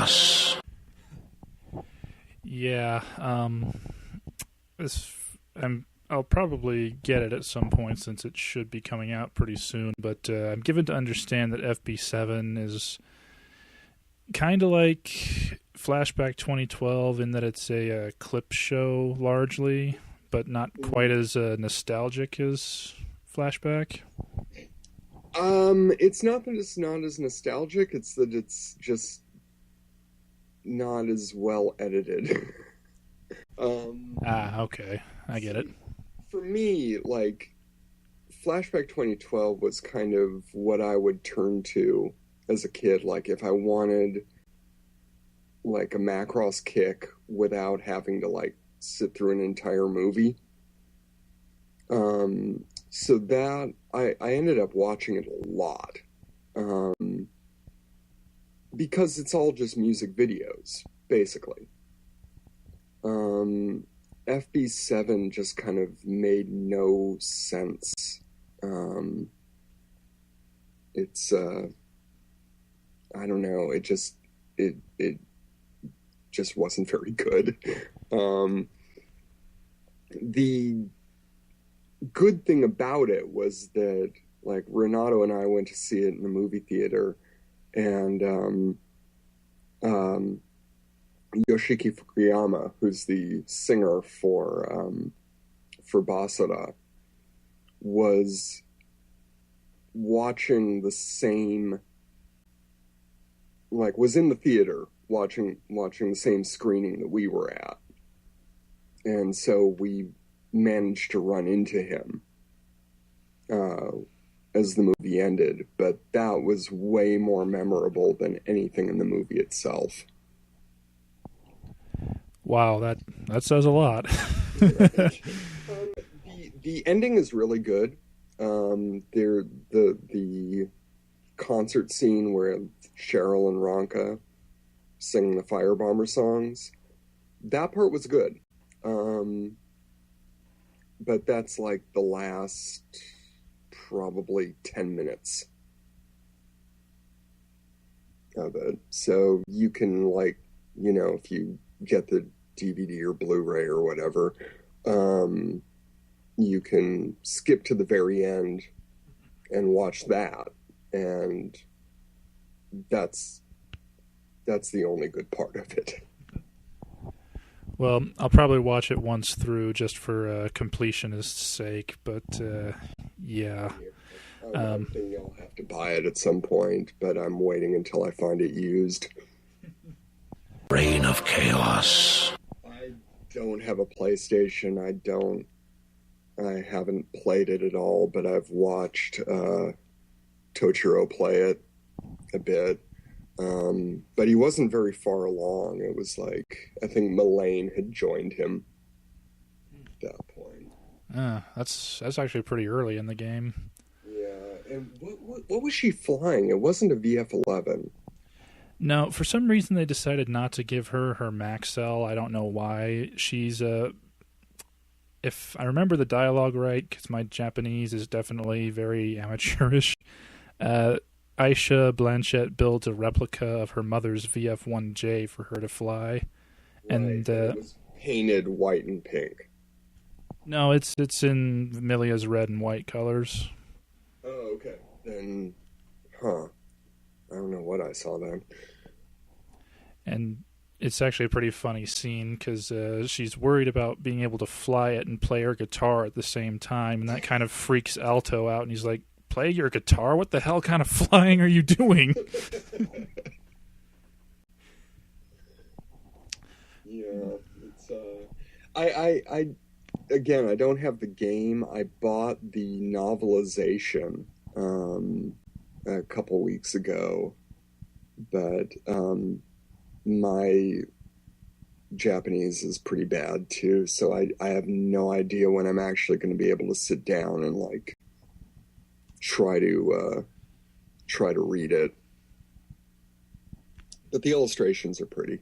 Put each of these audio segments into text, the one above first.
chaos. Yeah, I'll probably get it at some point since it should be coming out pretty soon, but I'm given to understand that FB7 is kind of like Flashback 2012 in that it's a clip show largely, but not quite as nostalgic as Flashback. It's not that it's not as nostalgic, it's that it's just not as well edited. Okay. I get it. For me, like, Flashback 2012 was kind of what I would turn to as a kid. Like, if I wanted, like, a Macross kick without having to, like, sit through an entire movie. So that, I ended up watching it a lot. Because it's all just music videos, basically. FB7 just kind of made no sense. It's I don't know, it just wasn't very good. The good thing about it was that, like, Renato and I went to see it in the movie theater, and Yoshiki Fukuyama, who's the singer for Basara, was watching the same, like, was in the theater watching the same screening that we were at. And so we managed to run into him as the movie ended, but that was way more memorable than anything in the movie itself. Wow, that says a lot. The ending is really good. The concert scene where Cheryl and Ronka sing the Firebomber songs, that part was good. But that's like the last probably 10 minutes of it. So you can, like, you know, if you get the DVD or Blu-ray or whatever, you can skip to the very end and watch that, and that's the only good part of it. Well, I'll probably watch it once through just for completionist's sake, but yeah. I think I'll have to buy it at some point, but I'm waiting until I find it used. Reign of chaos. I don't have a PlayStation. I haven't played it at all, but I've watched Tochiro play it a bit. But he wasn't very far along. It was like, I think Mullane had joined him at that point. That's actually pretty early in the game. Yeah, and what was she flying? It wasn't a VF-11. No, for some reason they decided not to give her Maxell. I don't know why. She's if I remember the dialogue right, because my Japanese is definitely very amateurish, Aisha Blanchett builds a replica of her mother's VF-1J for her to fly. Right, And it was painted white and pink. No, it's in Milia's red and white colors. Oh, okay. Then, I don't know what I saw then. And it's actually a pretty funny scene because she's worried about being able to fly it and play her guitar at the same time, and that kind of freaks Alto out, and he's like, play your guitar? What the hell kind of flying are you doing? Yeah, it's I again, I don't have the game. I bought the novelization a couple weeks ago, but my Japanese is pretty bad too, so I have no idea when I'm actually going to be able to sit down and, like, try to read it. But the illustrations are pretty.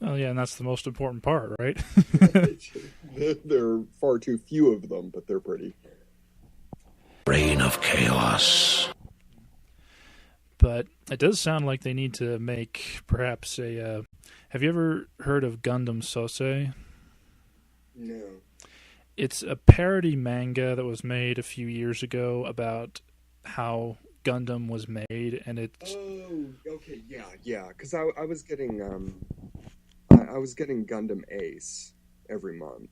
Oh yeah, and that's the most important part, right? There are far too few of them, but they're pretty. Reign of chaos. But it does sound like they need to make perhaps a... have you ever heard of Gundam Sosei? No. It's a parody manga that was made a few years ago about how Gundam was made, and it's... Oh, okay, yeah. Because I was getting I was getting Gundam Ace every month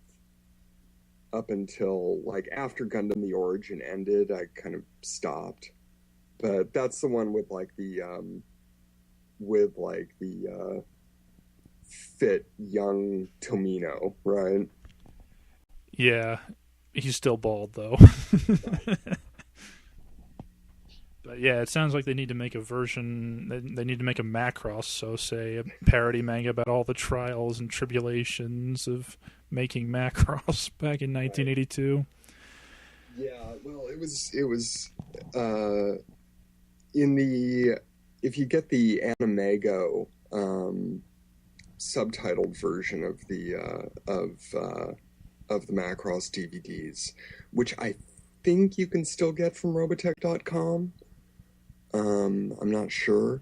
up until like after Gundam the Origin ended. I kind of stopped, but that's the one with like the fit young Tomino, right? Yeah, he's still bald though. But yeah, it sounds like they need to make a version. They need to make a Macross, so say a parody manga about all the trials and tribulations of making Macross back in 1982. Yeah, well, it was in the, if you get the Animago subtitled version of the Macross DVDs, which I think you can still get from Robotech.com. I'm not sure.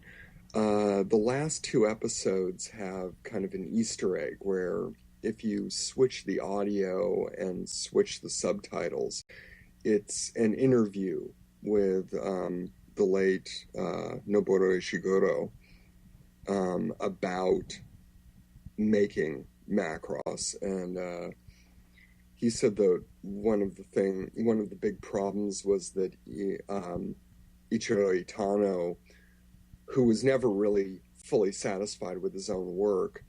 The last two episodes have kind of an Easter egg where if you switch the audio and switch the subtitles, it's an interview with the late Noboru Ishiguro about making Macross, and he said that one of the big problems was that Ichiro Itano, who was never really fully satisfied with his own work,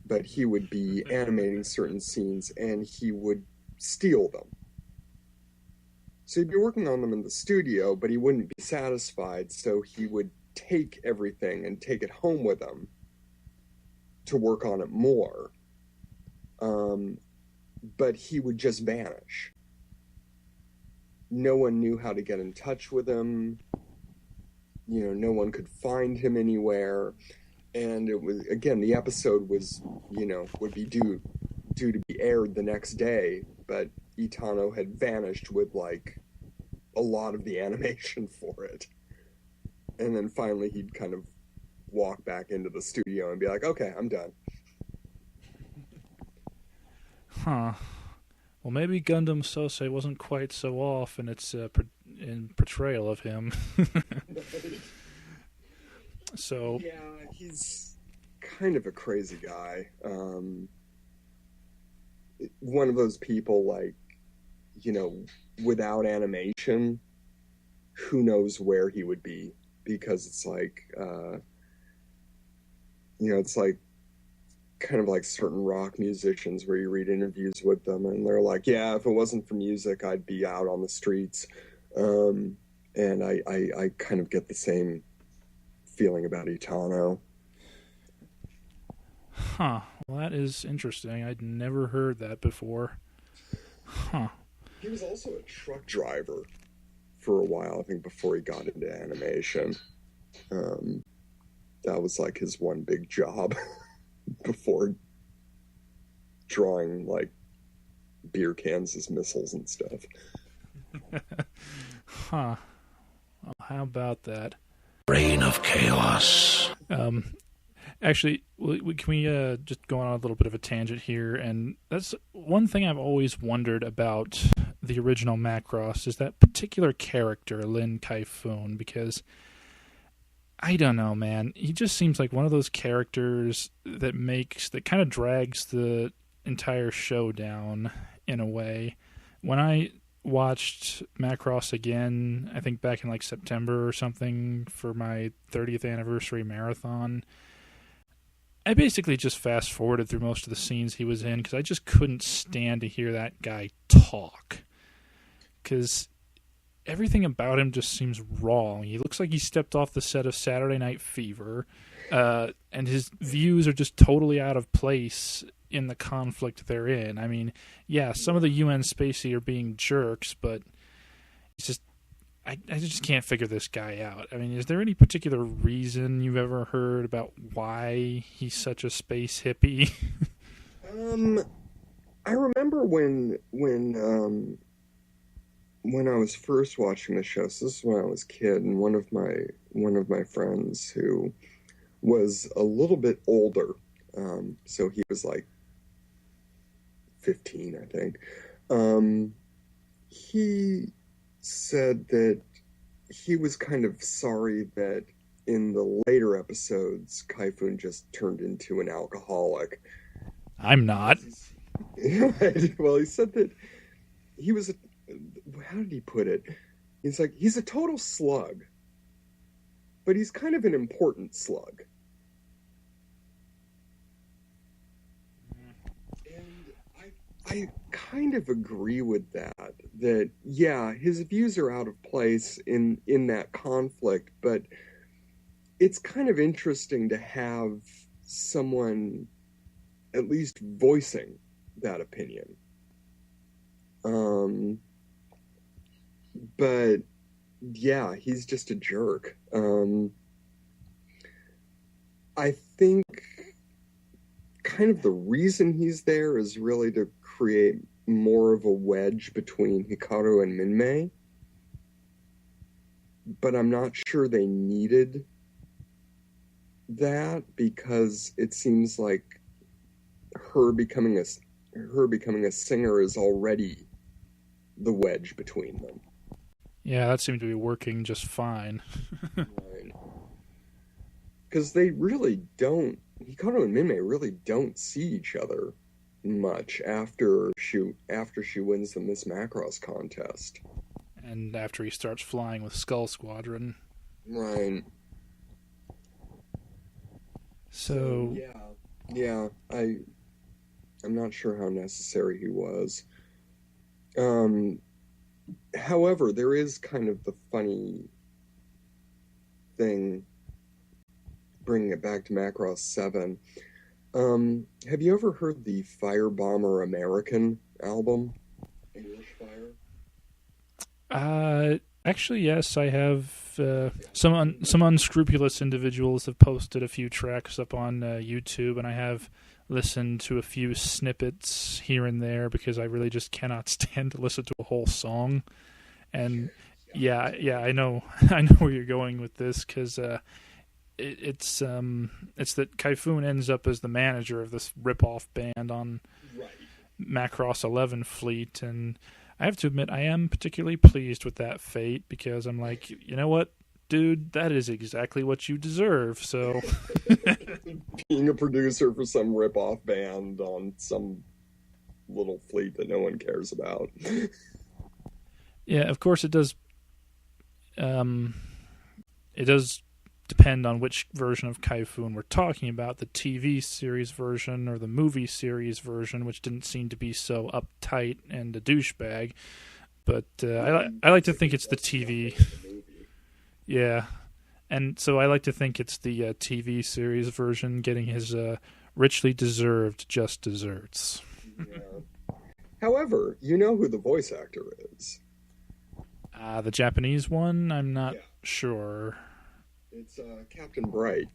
but he would be animating certain scenes and he would steal them. So he'd be working on them in the studio, but he wouldn't be satisfied, so he would take everything and take it home with him to work on it more. But he would just vanish. No one knew how to get in touch with him. You know, no one could find him anywhere. And it was, again, the episode was, would be due to be aired the next day, but Itano had vanished with, like, a lot of the animation for it. And then finally he'd kind of walk back into the studio and be like, okay, I'm done. Huh. Well, maybe Gundam Sosei wasn't quite so off in its in portrayal of him. So yeah, he's kind of a crazy guy. One of those people, like, without animation, who knows where he would be? Because it's like, it's like kind of like certain rock musicians where you read interviews with them and they're like, yeah, if it wasn't for music, I'd be out on the streets. And I kind of get the same feeling about Itano. Huh. Well, that is interesting. I'd never heard that before. Huh. He was also a truck driver for a while, I think, before he got into animation. That was like his one big job before drawing like beer cans as missiles and stuff. Huh. Well, how about that? Reign of chaos. Actually, can we just go on a little bit of a tangent here? And that's one thing I've always wondered about the original Macross is that particular character, Lin Kai-Fun, because I don't know, man. He just seems like one of those characters that kind of drags the entire show down in a way. When I watched Macross again, I think back in like September or something for my 30th anniversary marathon, I basically just fast forwarded through most of the scenes he was in because I just couldn't stand to hear that guy talk. Because everything about him just seems wrong. He looks like he stepped off the set of Saturday Night Fever, and his views are just totally out of place in the conflict they're in. I mean, yeah, some of the UN Spacey are being jerks, but it's just I just can't figure this guy out. I mean, is there any particular reason you've ever heard about why he's such a space hippie? I remember when when I was first watching the show, so this is when I was a kid, and one of my friends who was a little bit older, so he was like 15, I think. He said that he was kind of sorry that in the later episodes, Kaifun just turned into an alcoholic. I'm not. Right. Well, he said that he was how did he put it? He's like, he's a total slug, but he's kind of an important slug. And I kind of agree with that. That yeah, his views are out of place in that conflict, but it's kind of interesting to have someone at least voicing that opinion. But yeah, he's just a jerk. I think kind of the reason he's there is really to create more of a wedge between Hikaru and Minmay. But I'm not sure they needed that, because it seems like her becoming a singer is already the wedge between them. Yeah, that seemed to be working just fine. Right. Because they really don't, Hikaru and Minmay really don't see each other much after she wins the Miss Macross contest. And after he starts flying with Skull Squadron. Right. So yeah, I'm not sure how necessary he was. However, there is kind of the funny thing, bringing it back to Macross 7. Have you ever heard the Firebomber American album? English Fire? Actually, yes, I have. Some unscrupulous individuals have posted a few tracks up on YouTube, and I have listened to a few snippets here and there because I really just cannot stand to listen to a whole song. And yeah, I know where you're going with this, because it's that Kaifun ends up as the manager of this rip-off band on Macross 11 fleet, and I have to admit I am particularly pleased with that fate, because I'm like, you know what, dude, that is exactly what you deserve. So being a producer for some rip-off band on some little fleet that no one cares about. Yeah, of course it does. It does depend on which version of Kaifun we're talking about, the TV series version or the movie series version, which didn't seem to be so uptight and a douchebag. But I like to think it's the TV. Yeah, and so I like to think it's the TV series version getting his richly deserved just desserts. Yeah. However, you know who the voice actor is. The Japanese one? I'm not sure. It's Captain Bright.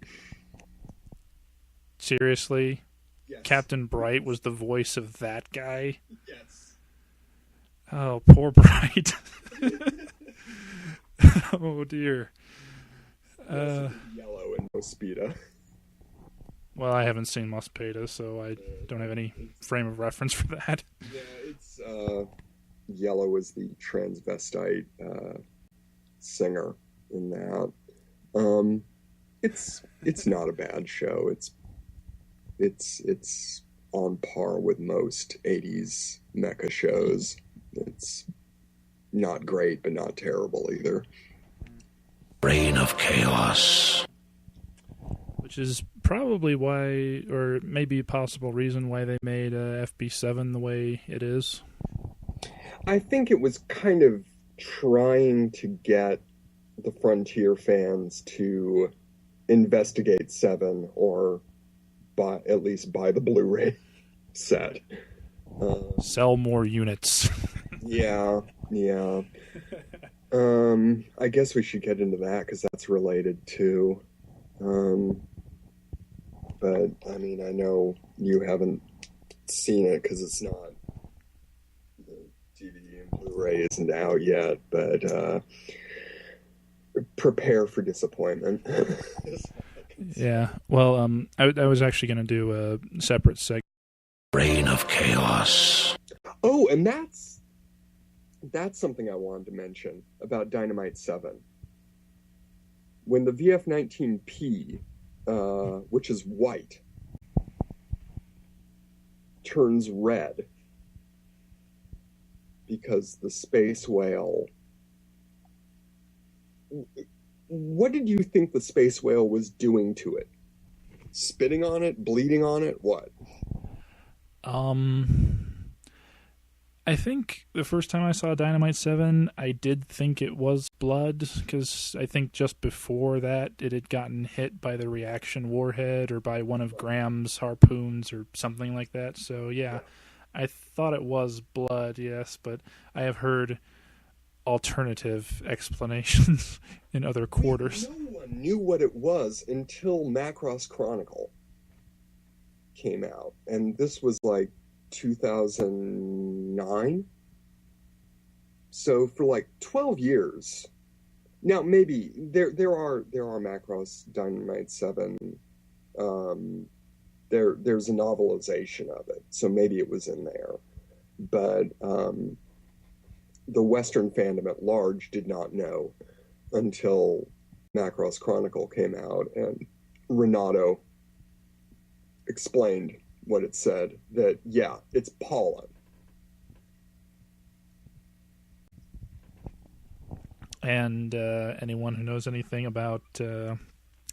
Seriously? Yes. Captain Bright was the voice of that guy? Yes. Oh, poor Bright. Oh, dear. Yellow in Mospeada. Well, I haven't seen Mospeada, so I don't have any frame of reference for that. Yeah, it's Yellow is the transvestite singer in that. It's not a bad show. It's on par with most 80s mecha shows. It's not great, but not terrible either. Reign of Chaos. Which is probably why, or maybe a possible reason why they made FB7 the way it is. I think it was kind of trying to get the Frontier fans to investigate 7 or at least buy the Blu-ray set. Sell more units. Yeah. I guess we should get into that because that's related too. But I mean, I know you haven't seen it because it's not the DVD and Blu-ray isn't out yet, but prepare for disappointment. Yeah. Well, I was actually going to do a separate segment. Reign of Chaos. Oh, and that's something I wanted to mention about Dynamite 7. When the VF-19P, which is white, turns red because the space whale... What did you think the space whale was doing to it? Spitting on it? Bleeding on it? What? I think the first time I saw Dynamite 7, I did think it was blood, because I think just before that it had gotten hit by the reaction warhead or by one of Graham's harpoons or something like that. So yeah, I thought it was blood, yes, but I have heard alternative explanations in other quarters. No one knew what it was until Macross Chronicle came out, and this was like 2009. So for like 12 years. Now maybe there are Macross Dynamite 7. There's a novelization of it, so maybe it was in there. But the Western fandom at large did not know until Macross Chronicle came out and Renato explained what it said, that, yeah, it's pollen. And anyone who knows anything about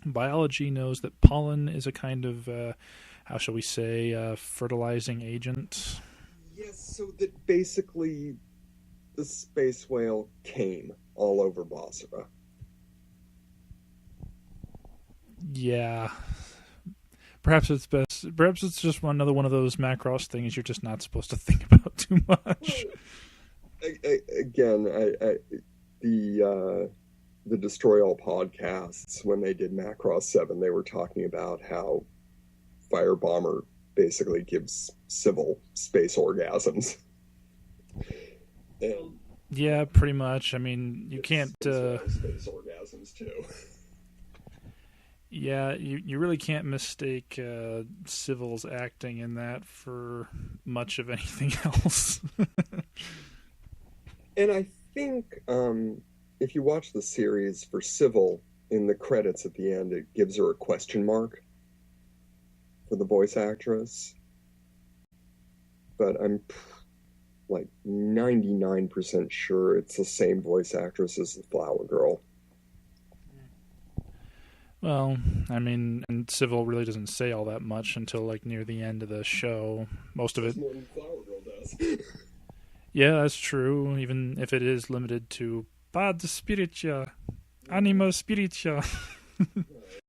biology knows that pollen is a kind of, how shall we say, fertilizing agent. Yes, so that basically the space whale came all over Basra. Yeah. Perhaps it's just another one of those Macross things you're just not supposed to think about too much. Again, the Destroy All podcasts, when they did Macross 7, they were talking about how Firebomber basically gives civil space orgasms. And yeah, pretty much. I mean, you can't... space orgasms, too. Yeah, you really can't mistake Civil's acting in that for much of anything else. And I think if you watch the series for Civil, in the credits at the end, it gives her a question mark for the voice actress. But I'm like 99% sure it's the same voice actress as the Flower Girl. Well, I mean, and Civil really doesn't say all that much until like near the end of the show. Most of it. More than Flower Girl does. Yeah, that's true. Even if it is limited to Bad Spiritia, Anima Spiritia.